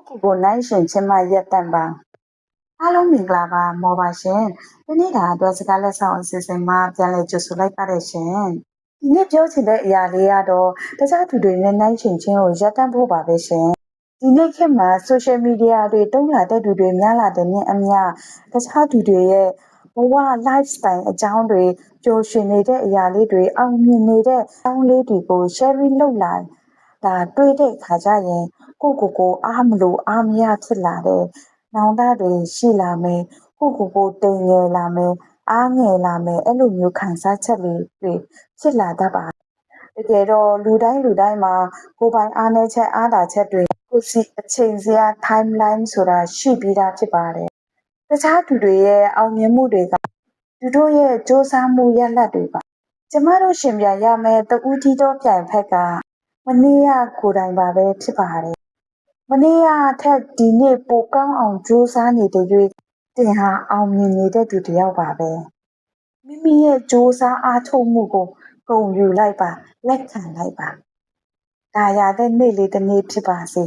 ကိုနိုင်ရှင်ချင်းမရက်တန့်ပါအားလုံးမင်္ဂလာပါမော်ပါရှင်ဒီနေ့ဒါအတွက်စကားလက်ဆောင်အစီအစဉ်မှာပြန်လည်ကြိုဆိုလိုက်ပါတယ်ရှင်ဒီနေ့ပြောချင်တဲ့အရာလေးကတော့တခြားသူတွေနဲ့နိုင်ရှင်ချင်းကိုရက်တန့်ဖို့ပါပဲရှင်ဒီနေ့ခေတ်မှာ social media တွေတုံးလာတဲ့သူတွေများလာတဲ့နေ့အမျှတခြားသူတွေရဲ့ဘဝ lifestyle အကြောင်းတွေကြိုရှင်နေတဲ့အရာလေးတွေအောင်မြင်နေတဲ့အကြောင်းလေးတွေကို sharing လုပ်လာဒါတွေ့တဲ့ခါကျရင်ကိုအားမလို့အားမရဖြစ်လာတဲ့နောင်တတွေရှိလာမယ်ကိုတိမ်ငယ်လာမယ်အားငယ်လာမယ်အဲ့လိုမျိုးခံစားချက်လေးတွေဖြစ်လာတတ်ပါတကယ်တော့လူတိုင်းမှာကိုယ်ပိုင်အားနည်းချက်အားသာချက်တွေကိုစီအချိန်စရာ timeline ဆိုတာရှိပြီးသားဖြစ်ပါတယ်တခြားသူတွေရဲ့အောင်မြင်မှုတွေကသူတို့ရဲ့စ조사မှုရလဒ်တွေပါကျမတို့ရှင်ပြန်ရမယ်တဦးတီတော့ပြန်ဖက်ကမနေ့ကကိုယ်တိုင်ပါပဲဖြစ်ပါတယ်မနေ့ကထက်ဒီနေ့ပိုကောင်းအောင်စူးစမ်းနေတဲ့၍တင်ဟာအောင်မြင်နေတဲ့သူတစ်ယောက်ပါပဲမိမိရဲ့စူးစမ်းအားထုတ်မှုကိုဂုဏ်ယူလိုက်ပါလက်ခံလိုက်ပါဒါရတဲ့နေ့လေးတစ်နေ့ဖြစ်ပါစေ